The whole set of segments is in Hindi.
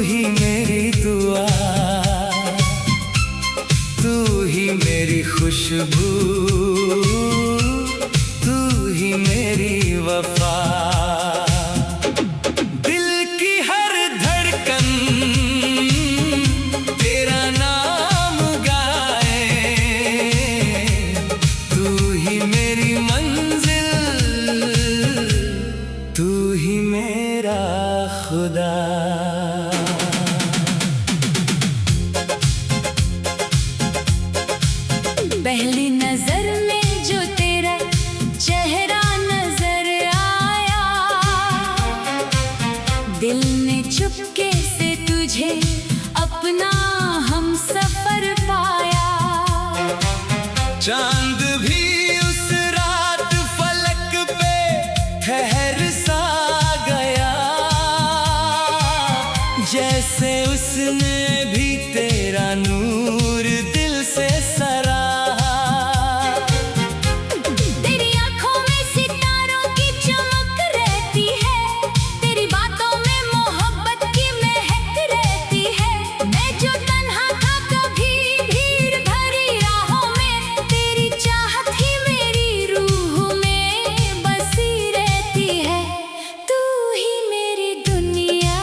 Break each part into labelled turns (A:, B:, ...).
A: ही मेरी दुआ, तू ही मेरी खुशबू, तू ही मेरी वफा। दिल की हर धड़कन तेरा नाम गाए, तू ही मेरी मंजिल, तू ही मेरा खुदा।
B: पहली नजर में जो तेरा चेहरा नजर आया, दिल ने चुपके से तुझे अपना हमसफर पाया।
A: चांद भी उस रात फलक पे ठहर सा गया, जैसे उसने भी तेरा नूर दिल से सराहा।
B: तेरी आंखों में सितारों की चमक रहती है, तेरी बातों में मोहब्बत की महक रहती है। मैं जो तन्हा था कभी भीड़ भरी राहों में, तेरी चाहत ही मेरी रूह में बसी रहती है। तू ही मेरी दुनिया,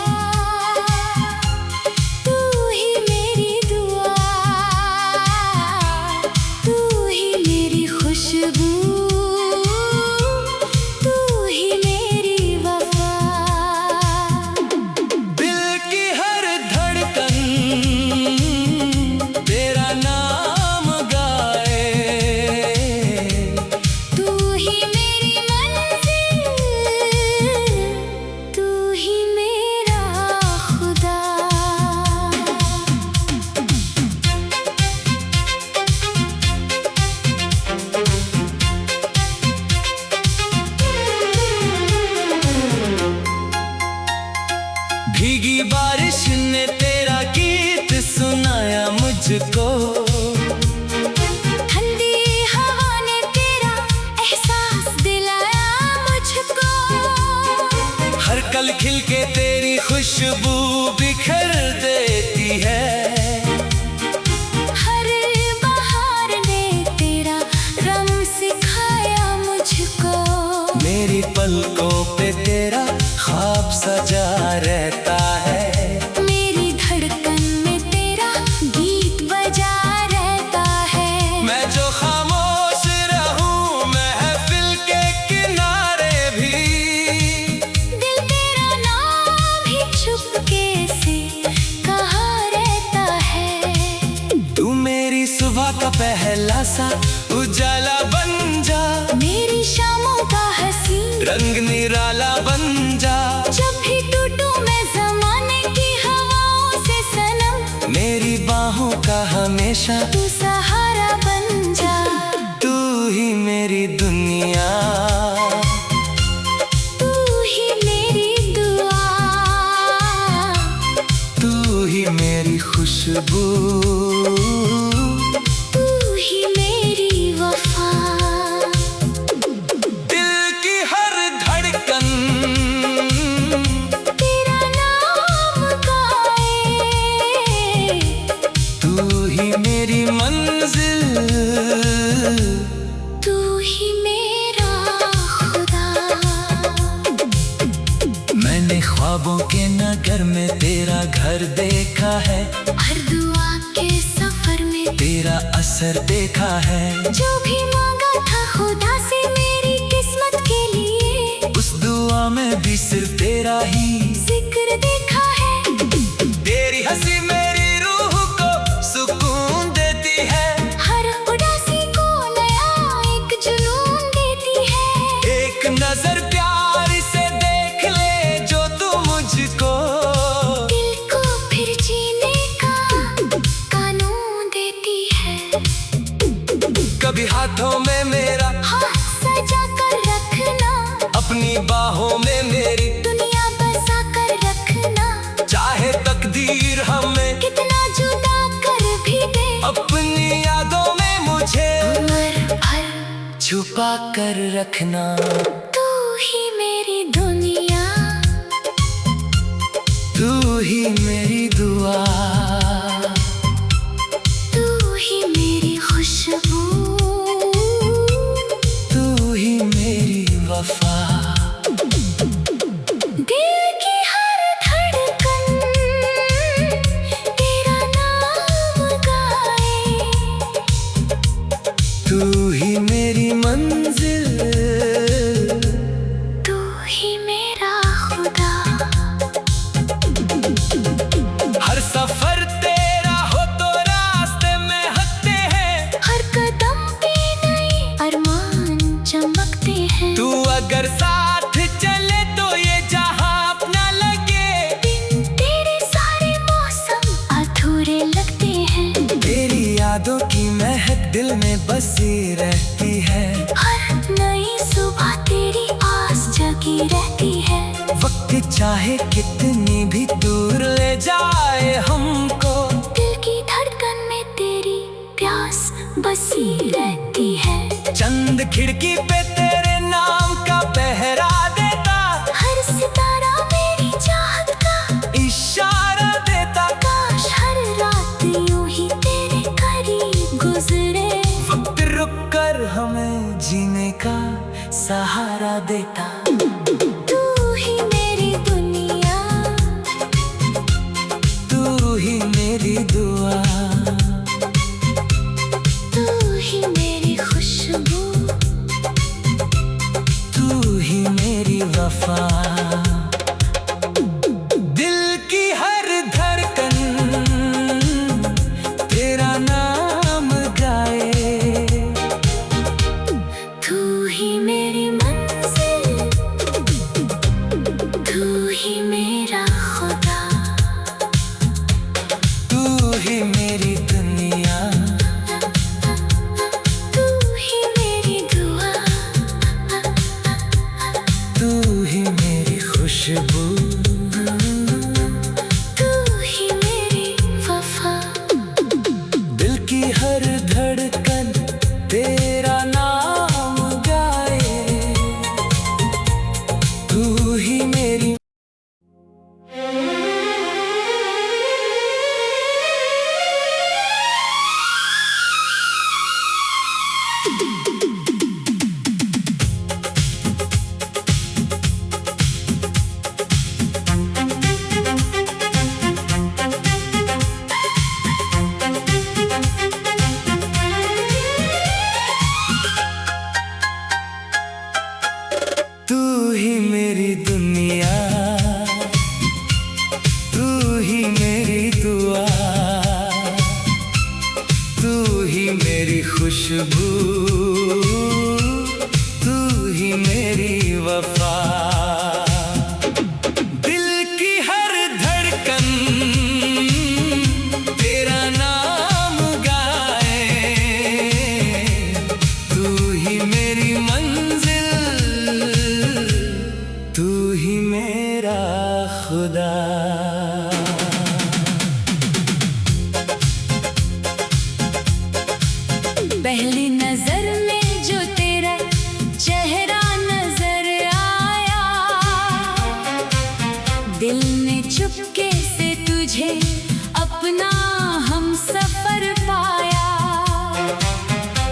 B: तू ही मेरी दुआ, तू ही मेरी खुशबू, तू ही मेरी वफा।
A: दिल की हर धड़कन तेरा नाम गाए,
B: तू ही मेरी मंजिल, तू ही मेरा खुदा।
A: भीगी बारिश ने तेरा गीत सुनाया मुझको,
B: ठंडी हवा ने तेरा एहसास दिलाया मुझको।
A: हर कल खिल के तेरी खुशबू बिखर देती है।
B: हर बहार ने तेरा रंग सिखाया मुझको।
A: मेरी पलकों पे तेरा ख्वाब सजा रहता है,
B: मेरी धड़कन में तेरा गीत बजा रहता है।
A: मैं जो खामोश रहूं महफिल के किनारे भी,
B: दिल तेरा नाम ही चुपके से कहा रहता है।
A: तू मेरी सुबह का पहला सा उजाला बन जा,
B: मेरी शामों का हंसी
A: रंग निराला बन जा।
B: जब भी टूटूं मैं ज़माने की हवाओं से सनम,
A: मेरी बाहों का हमेशा
B: तू सहारा बन जा।
A: तू ही मेरी दुनिया,
B: तू ही मेरी दुआ,
A: तू ही मेरी खुशबू,
B: तू ही मेरी वफा।
A: दिल की हर धड़कन
B: तेरा नाम गाए,
A: तू ही मेरी मंजिल,
B: तू ही मेरा खुदा।
A: मैंने ख्वाबों के नगर में तेरा घर देखा है,
B: हर दुआ के सफर में
A: तेरा असर देखा है।
B: जो भी मांगा था खुदा से मेरी किस्मत के लिए,
A: उस दुआ में भी सिर्फ तेरा ही
B: जिक्र देखा है।
A: तेरी हंसी मेरी रूह को सुकून देती है,
B: हर उदासी को नया एक जुनून देती है।
A: एक नजर प्यार से देख ले जो तू मुझको,
B: दिल को फिर जीने का कानून देती है।
A: कभी हाथों में मेरा
B: हाथ सजा कर रखना,
A: अपनी बाहों में मेरी
B: दुनिया बसा कर रखना।
A: चाहे तकदीर हमें
B: कितना जुदा कर भी दे,
A: अपनी यादों में मुझे
B: उम्र भर
A: छुपा कर रखना।
B: तू ही मेरी दुनिया,
A: तू ही मेरी वक्त चाहे कितनी भी दूर ले जाए हमको,
B: दिल की धड़कन में तेरी प्यास बसी रहती है।
A: चंद खिड़की पे तेरे नाम का पहरा देता,
B: हर सितारा मेरी चाहत का
A: इशारा देता।
B: काश हर रात यूं ही तेरे करीब गुजरे,
A: वक्त रुक कर हमें जीने का सहारा देता।
B: तू ही मेरी दुनिया,
A: तू ही मेरी दुआ,
B: तू ही मेरी खुशबू,
A: तू ही मेरी वफा। दिल की हर धड़कन तेरा नाम गाए,
B: तू ही मेरी मंजिल, तू ही मेरा खुदा,
A: तू ही मेरी दुनिया,
B: तू ही मेरी दुआ,
A: तू ही मेरी खुशबू,
B: तू ही मेरी वफा।
A: दिल की हर धड़कन तेरा नाम गाए, तू ही मेरी। तू ही मेरी दुनिया, तू ही मेरी दुआ, तू ही मेरी खुशबू, तू ही मेरी वफा। दिल की हर धड़कन तेरा नाम गाए, तू ही मेरी मंजिल, तू ही मेरा खुदा।
B: पहली नजर में जो तेरा चेहरा नजर आया, दिल ने चुपके से तुझे अपना हम सफर पाया।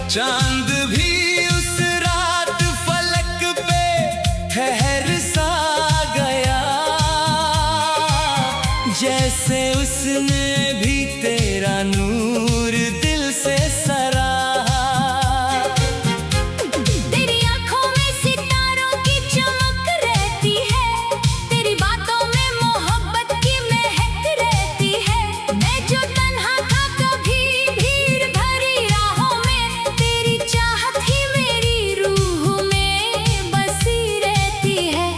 A: चांद भी उस रात फलक पे ठहर सा गया, जैसे उसने भी तेरा नूर दिल से सराहा।
B: तेरी आंखों में सितारों की चमक रहती है, तेरी बातों में मोहब्बत की महक रहती है। मैं जो तन्हा था कभी भीड़ भरी राहों में, तेरी चाहत ही मेरी रूह में बसी रहती है।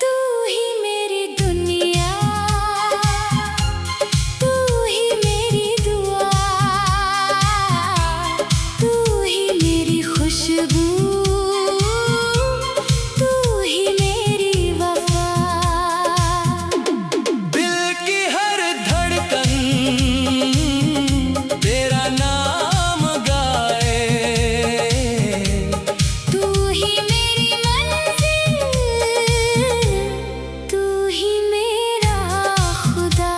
B: तू ही मेरी दुनिया, तू ही मेरी दुआ, तू ही मेरी खुशबू, तू ही मेरी वफा।
A: दिल की हर धड़कन तेरा नाम गाए,
B: तू ही मेरी मंजिल, तू ही मेरा खुदा।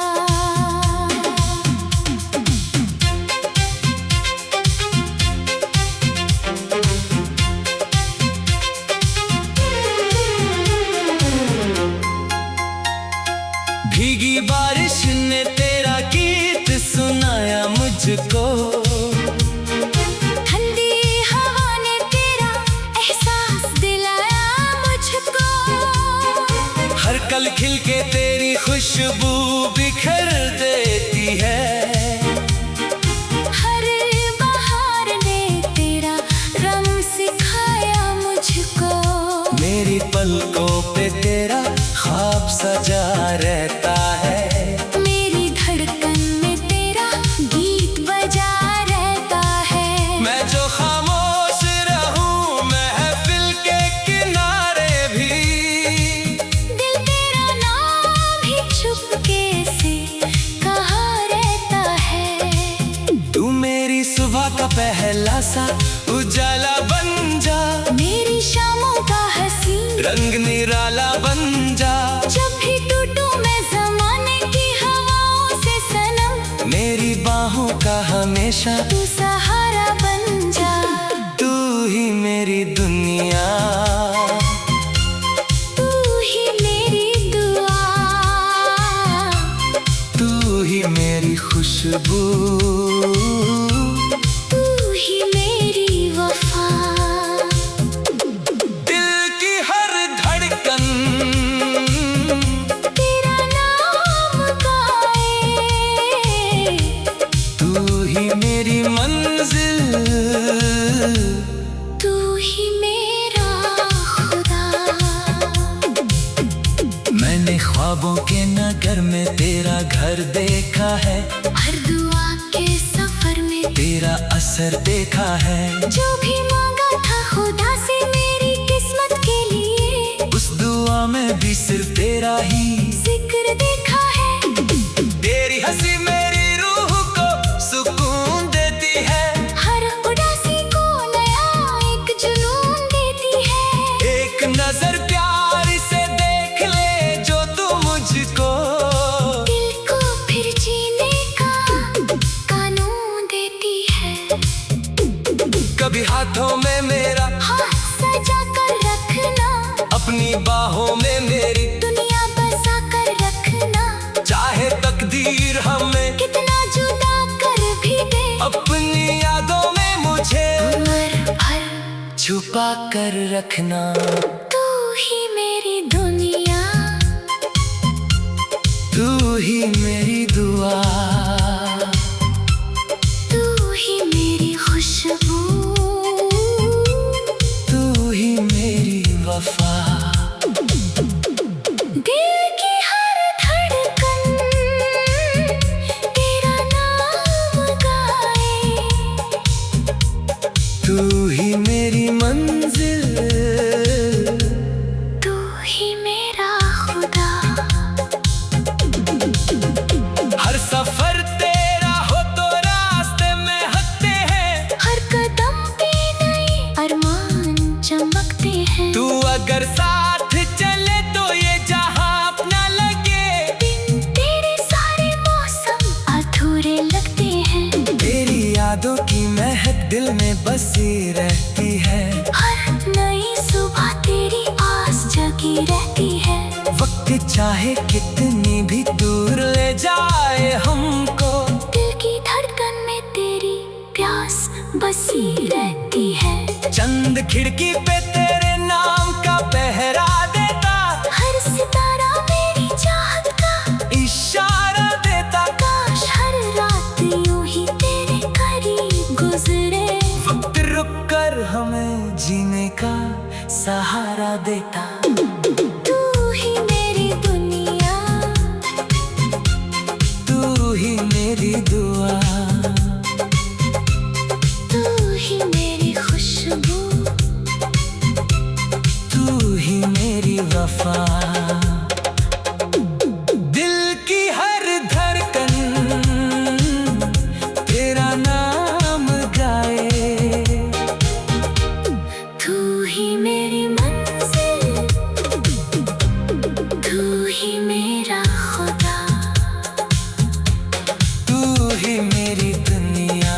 A: भीगी बारिश ने तेरा गीत सुनाया मुझको,
B: ठंडी हवा ने तेरा एहसास दिलाया मुझको।
A: हर कल खिल के तेरी खुशबू बिखर देती है।
B: हर बहार ने तेरा रंग सिखाया मुझको।
A: मेरी पलकों पे तेरा ख्वाब सजा रहता है,
B: मेरी धड़कन में तेरा गीत बजा रहता है।
A: मैं जो खामोश रहूं महफिल के किनारे भी,
B: दिल तेरा
A: पहला सा उजाला बन जा,
B: मेरी शामों का हसीन
A: रंग निराला बन जा।
B: जब भी टूटूं मैं जमाने की हवाओं से सनम,
A: मेरी बाहों का हमेशा
B: तू सहारा बन जा।
A: तू ही मेरी दुनिया,
B: तू ही मेरी दुआ,
A: तू ही मेरी खुशबू,
B: तू ही मेरी वफा।
A: दिल की हर धड़कन
B: तेरा नाम गाए,
A: तू ही मेरी मंजिल,
B: तू ही मेरा खुदा।
A: मैंने ख्वाबों के नगर में तेरा घर देखा है,
B: हर दुआ के सफर में
A: तेरा असर देखा है।
B: जो भी मांगा था खुदा से मेरी किस्मत के लिए,
A: उस दुआ में भी सिर्फ तेरा ही
B: जिक्र देखा है।
A: तेरी हंसी मेरी रूह को सुकून देती है,
B: हर उदासी को नया एक जुनून देती है।
A: एक नजर प्यार से देख ले जो तू मुझको,
B: दिल को फिर जीने का कानून देती है।
A: कभी हाथों में मेरा
B: हाथ सजा कर रखना,
A: अपनी बाहों में मेरी
B: दुनिया बसा कर रखना।
A: चाहे तकदीर हमें
B: कितना जुदा कर भी दे,
A: अपनी यादों में मुझे
B: उम्र भर
A: छुपा कर रखना।
B: तू ही मेरी दुनिया,
A: तू ही मेरी दुआ,
B: तू ही मेरी खुशबू,
A: तू ही मेरी वफा।
B: दिल की हर धड़कन तेरा नाम गाए,
A: तू ही मेरी मंजिल,
B: तू ही मेरा खुदा।
A: हर सफर तेरा हो तो रास्ते में हंसते हैं,
B: हर कदम पे नए अरमान चमकते हैं।
A: तू अगर साथ चले तो ये जहां अपना लगे,
B: तेरे सारे मौसम अधूरे लगते हैं।
A: तेरी यादों की महक दिल में बसी रहती है।
B: हर नई सुबह तेरी आस जगी रहती है।
A: वक्त चाहे कितनी भी दूर ले जाए हमको,
B: दिल की धड़कन में तेरी प्यास बसी रहती है।
A: चंद खिड़की पे तेरे नाम का पहरा देता,
B: हर सितारा मेरी चाहत का
A: इशारा देता।
B: काश हर रात यूं ही तेरे करीब गुजरे,
A: वक्त रुक कर हमें जीने का सहारा देता।
B: तू ही मेरी दुनिया,
A: तू ही मेरी दुआ,
B: तू ही मेरी खुशबू,
A: तू ही मेरी वफा। दिल की हर धड़कन तेरा नाम गाए,
B: तू ही मेरी मंजिल, तू ही मेरा खुदा।
A: तू ही मेरी दुनिया,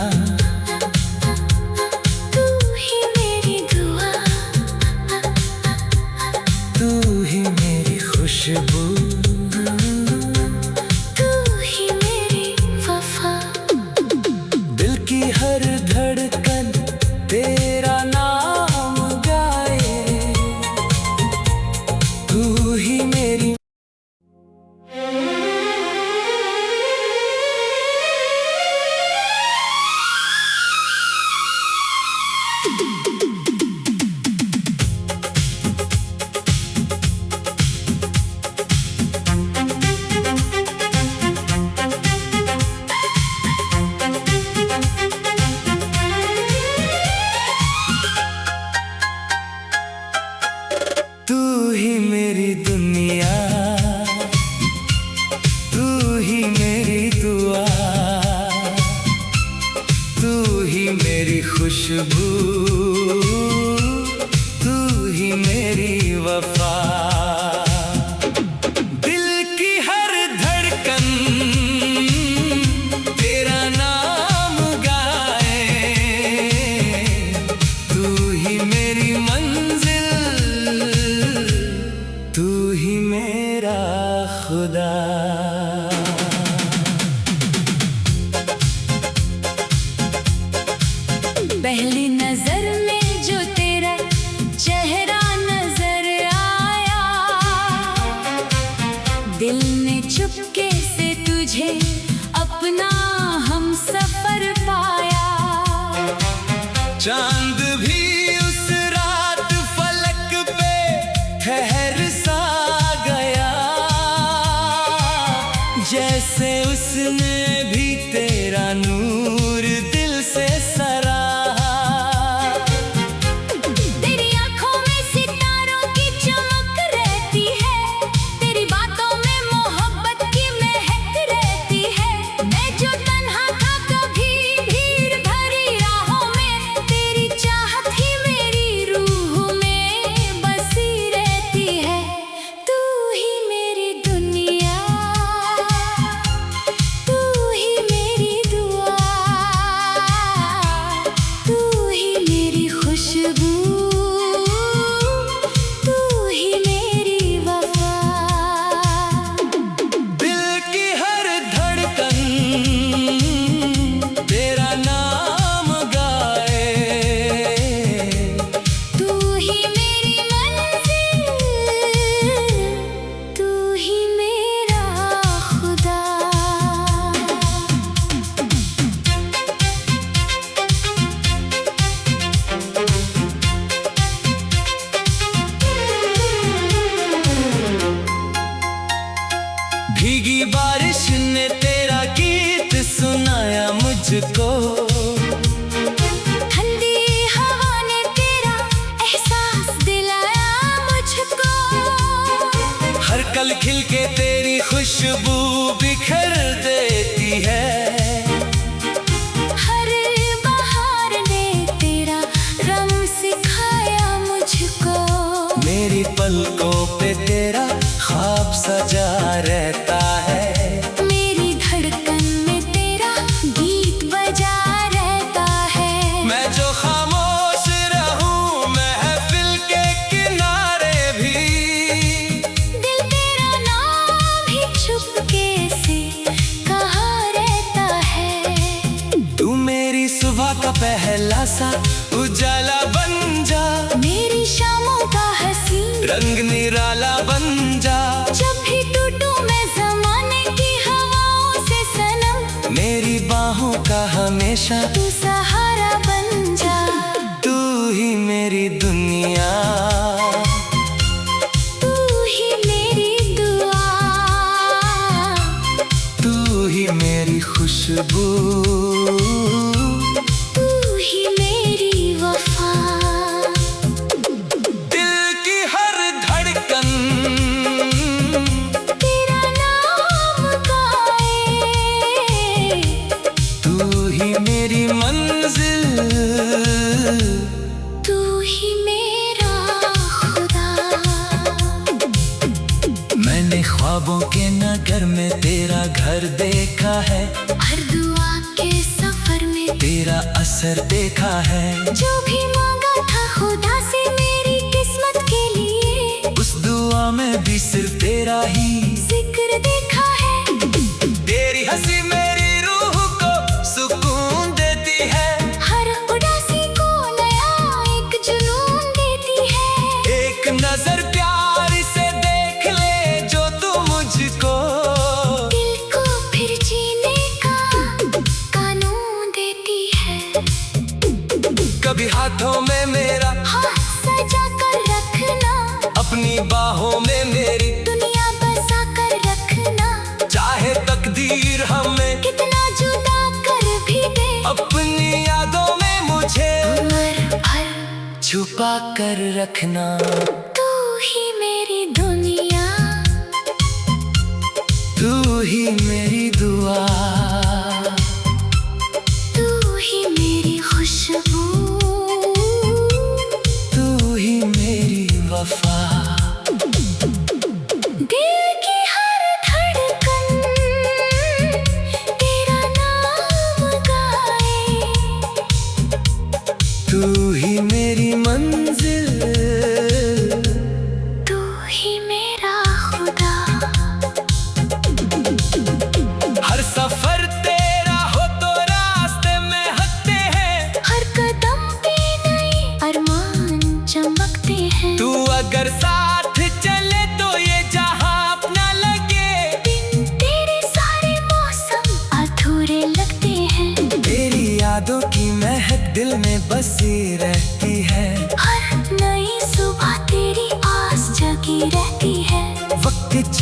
B: तू ही मेरी दुआ,
A: तू ही मेरी खुशबू,
B: तू ही मेरी वफा।
A: दिल की हर धड़कन तेरा नाम गाए, तू ही मेरी। तू ही मेरी दुनिया, तू ही मेरी दुआ, तू ही मेरी खुशबू, तू ही मेरी वफा। दिल की हर धड़कन तेरा नाम गाए, तू ही मेरी मंजिल, तू ही मेरा खुदा।
B: पहली नजर में जो तेरा चेहरा नजर आया, दिल ने चुपके से तुझे अपना हम सफर पाया।
A: चांद भी उस रात फलक पे ठहर सा गया, जैसे उसने भी तेरा नूर दिल से सराहा।
B: तेरी आंखों में सितारों की चमक रहती है, तेरी बातों में मोहब्बत की महक रहती है। मैं जो तन्हा था कभी भीड़ भरी राहों में, तेरी चाहत ही मेरी रूह में बसी रहती है। तू ही मेरी दुनिया, तू ही मेरी दुआ, तू ही मेरी खुशबू, तू ही मेरी वफा।
A: दिल की हर धड़कन तेरा नाम गाए,
B: तू ही मेरी मंजिल, तू ही मेरा खुदा।
A: भीगी बारिश ने तेरा गीत सुनाया मुझको,
B: ठंडी हवा ने तेरा एहसास दिलाया मुझको।
A: हर कल खिल के तेरी खुशबू बिखर देती है।
B: हर बहार ने तेरा रंग सिखाया मुझको।
A: मेरी पलकों पे तेरा ख्वाब सजा रहता है,
B: मेरी धड़कन में तेरा गीत बजा रहता है।
A: मैं जो खामोश रहूं महफिल के किनारे भी,
B: दिल तेरा नाम ही चुपके से कहाँ रहता है।
A: तू मेरी सुबह का पहला सा उजाला बन जा,
B: मेरी शामों का हसीन
A: रंग निराला बन जा।
B: जब भी टूटूं मैं ज़माने की हवाओं से सनम,
A: मेरी बाहों का हमेशा
B: तू सहारा बन जा।
A: तू ही मेरी दुनिया,
B: तू ही मेरी दुआ,
A: तू ही मेरी खुशबू,
B: तू ही मेरी वफा।
A: दिल की हर धड़कन
B: तेरा नाम गाए,
A: तू ही मेरी मंजिल,
B: तू ही मेरा खुदा।
A: मैंने ख्वाबों के नगर में तेरा घर देखा है,
B: हर दुआ के सफर में
A: तेरा असर देखा है।
B: जो भी मांगा था खुदा से मेरी किस्मत के लिए,
A: उस दुआ में भी सिर्फ तेरा ही
B: जिक्र देखा है।
A: तेरी हंसी मेरी रूह को सुकून देती है,
B: हर उदासी को नया एक जुनून देती है।
A: एक नजर प्यार से देख ले जो तू मुझको,
B: दिल को फिर जीने का कानून देती है।
A: कभी हाथों में मेरा
B: हाथ सजा कर रखना,
A: अपनी बाहों में मेरी
B: दुनिया बसा कर रखना।
A: चाहे तकदीर हमें
B: कितना जुदा कर भी दे,
A: अपनी यादों में मुझे
B: उम्र भर
A: छुपा कर रखना।
B: तू ही मेरी दुनिया,
A: तू ही मेरी दुआ,
B: तू ही मेरी खुशबू,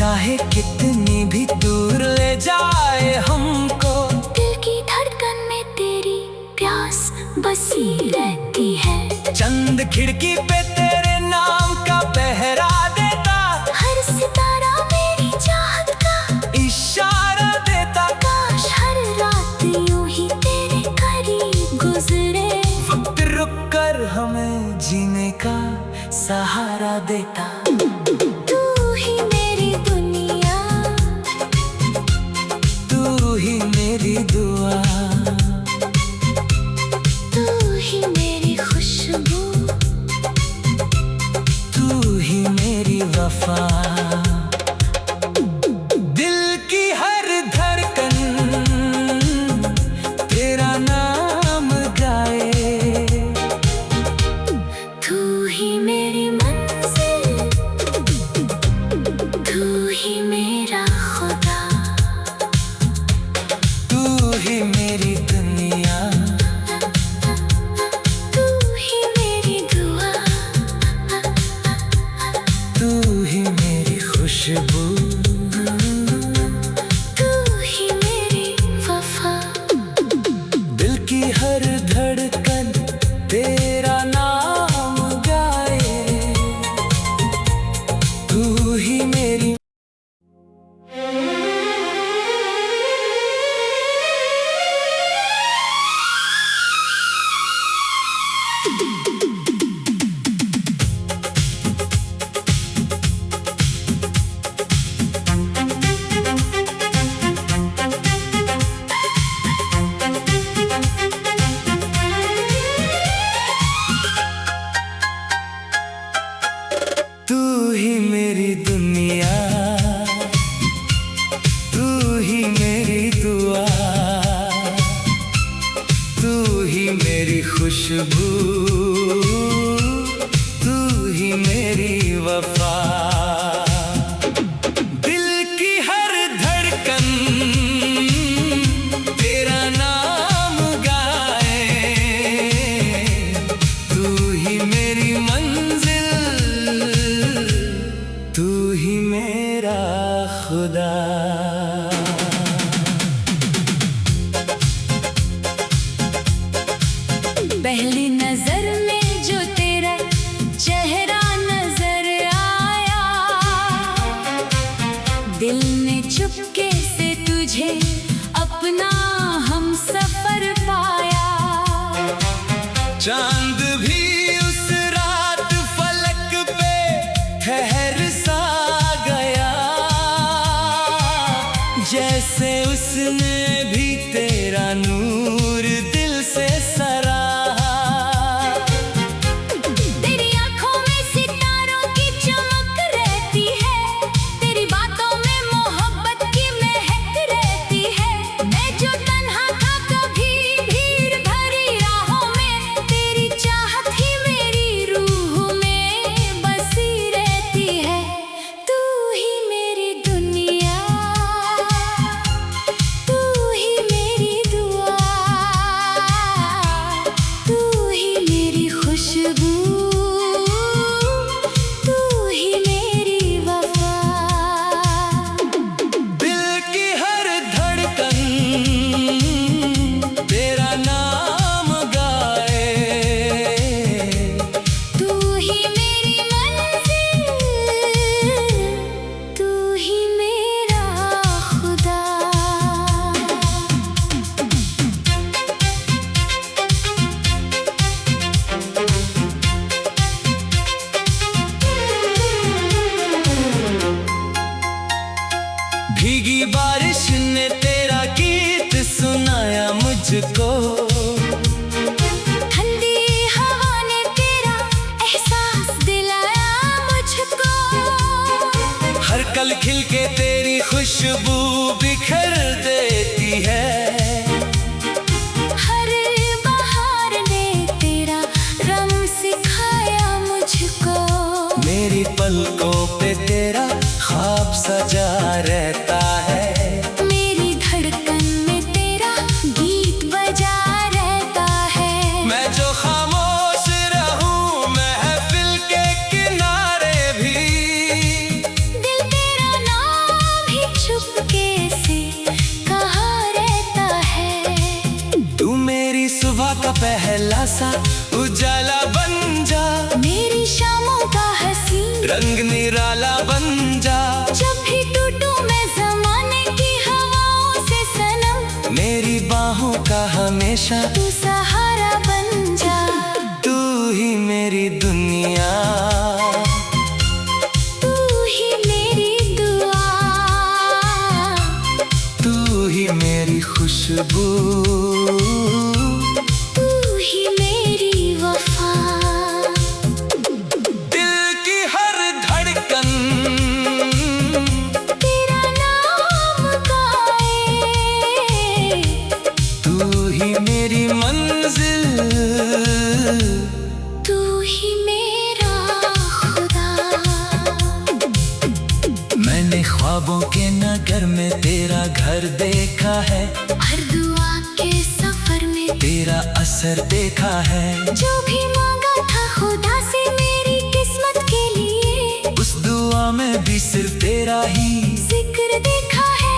A: चाहे कितनी भी दूर ले जाए हमको।
B: दिल की धड़कन में तेरी प्यास बसी रहती है।
A: चंद खिड़की पे तेरे नाम का पहरा देता,
B: हर सितारा मेरी चाहत का
A: इशारा देता।
B: काश हर रात यूं ही तेरे करीब गुजरे।
A: वक्त रुक कर हमें जीने का सहारा देता।
B: तू ही मेरी दुनिया,
A: तू ही मेरी दुआ,
B: तू ही मेरी खुशबू,
A: तू ही मेरी वफा। दिल की हर धड़कन तेरा नाम गाए।
B: तू ही मेरी मंजिल, तू ही मेरा खुदा,
A: तू ही मेरी दुनिया,
B: तू ही मेरी दुआ,
A: तू ही मेरी खुशबू,
B: तू ही मेरी वफा।
A: दिल की हर धड़कन तेरा नाम गाए। तू ही मेरी तू ही मेरी दुनिया, तू ही मेरी दुआ, तू ही मेरी खुशबू, तू ही मेरी वफा। दिल की हर धड़कन तेरा नाम गाए। तू ही मेरी मंजिल, तू ही मेरा खुदा।
B: पहली नजर में जो तेरा चेहरा नजर आया, दिल ने चुपके से तुझे अपना हम सफर पाया।
A: चांद भी उस रात फलक पे ठहर सा गया, जैसे उसने भी तेरा नूर दिल से सराहा।
B: तेरी आंखों में सितारों की चमक रहती है, तेरी बातों में मोहब्बत की महक रहती है। मैं जो तन्हा था कभी भीड़ भरी राहों में, तेरी चाहत ही मेरी रूह में बसी रहती है। तू ही मेरी दुनिया, तू ही मेरी दुआ, तू ही मेरी खुशबू, तू ही मेरी वफा।
A: दिल की हर धड़कन तेरा नाम गाए।
B: तू ही मेरी मंजिल, तू ही मेरा खुदा।
A: भीगी बारिश ने तेरा गीत सुनाया मुझको,
B: ठंडी हवा ने तेरा एहसास दिलाया मुझको।
A: हर कल खिल के तेरी खुशबू बिखर देती है।
B: हर बहार ने तेरा रंग सिखाया मुझको।
A: मेरी पलकों पे तेरा ख्वाब सजा रहता है।
B: मेरी धड़कन में तेरा गीत बजा रहता है।
A: मैं जो खामोश रहूं महफिल के किनारे भी,
B: दिल तेरा नाम
A: सुबह का पहला सा उजाला बन जा,
B: मेरी शामों का हंसी
A: रंग निराला बन जा।
B: जब भी टूटूं मैं ज़माने की हवाओं से सनम,
A: मेरी बाहों का हमेशा
B: तू सहारा बन जा।
A: तू ही मेरी दुनिया,
B: तू ही मेरी दुआ,
A: तू ही मेरी खुशबू,
B: तू ही मेरी वफा।
A: दिल की हर धड़कन
B: तेरा नाम गाए,
A: तू ही मेरी मंजिल,
B: तू ही मेरा खुदा।
A: मैंने ख्वाबों के नगर में तेरा घर देखा है,
B: हर दुआ के सफर में
A: तेरा असर देखा है।
B: जो भी मांगा था खुदा से मेरी किस्मत के लिए,
A: उस दुआ में भी सिर्फ तेरा ही
B: जिक्र देखा है।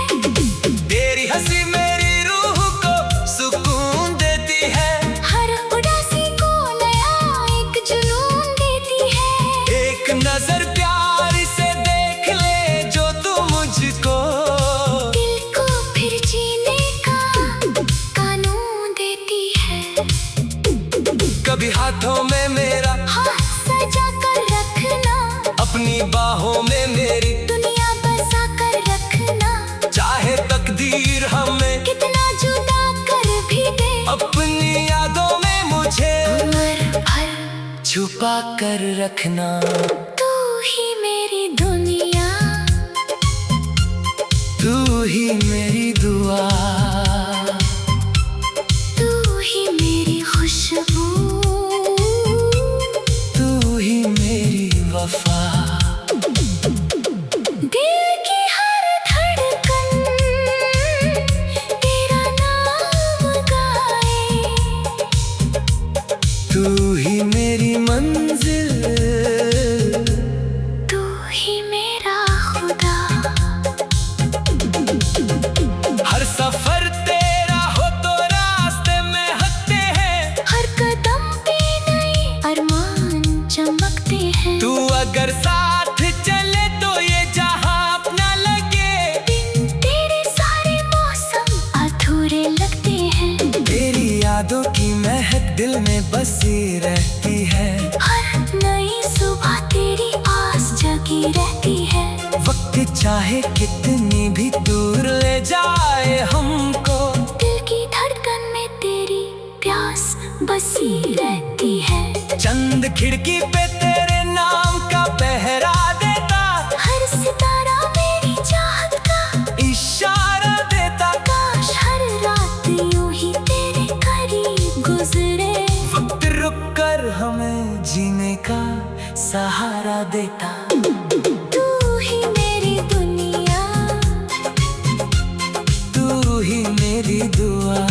A: तेरी हंसी मेरी रूह को सुकून देती है,
B: हर उदासी को नया एक जुनून देती है।
A: एक नजर प्यार से देख ले जो तू मुझको,
B: दिल को फिर जीने का कानून देती है।
A: कभी हाथों में मेरा
B: हाथ सजा कर रखना,
A: अपनी बाहों में मेरी
B: दुनिया बसा कर रखना।
A: चाहे तकदीर हमें
B: कितना जुदा कर भी दे,
A: अपनी यादों में मुझे
B: उम्र भर
A: छुपा कर रखना।
B: तू ही मेरी दुनिया,
A: तू ही मेरी दुआ,
B: तू ही मेरी खुशबू,
A: तू ही मेरी वफा।
B: दिल की हर धड़कन तेरा नाम गाए,
A: तू ही मेरी मंजिल,
B: तू ही मेरा खुदा।
A: हर सफर तेरा हो तो रास्ते में हंसते हैं,
B: हर कदम पे नए अरमान चमकते हैं।
A: तू अगर साथ चले तो ये जहां अपना लगे,
B: बिन तेरे सारे मौसम अधूरे लगते हैं।
A: तेरी यादों की महक दिल में बसी रहती है,
B: हर नई सुबह तेरी आस जगी रहती है।
A: वक्त चाहे कितनी भी दूर ले जाए हमको,
B: दिल की धड़कन में तेरी प्यास बसी रहती है।
A: चंद खिड़की पे तेरे नाम का पहरा देता,
B: हर सितारा मेरी चाहत का
A: इशारा देता।
B: काश हर रात यूं ही तेरे करीब गुजरे,
A: वक्त रुक कर हमें जीने का सहारा देता।
B: तू ही मेरी दुनिया,
A: तू ही मेरी दुआ,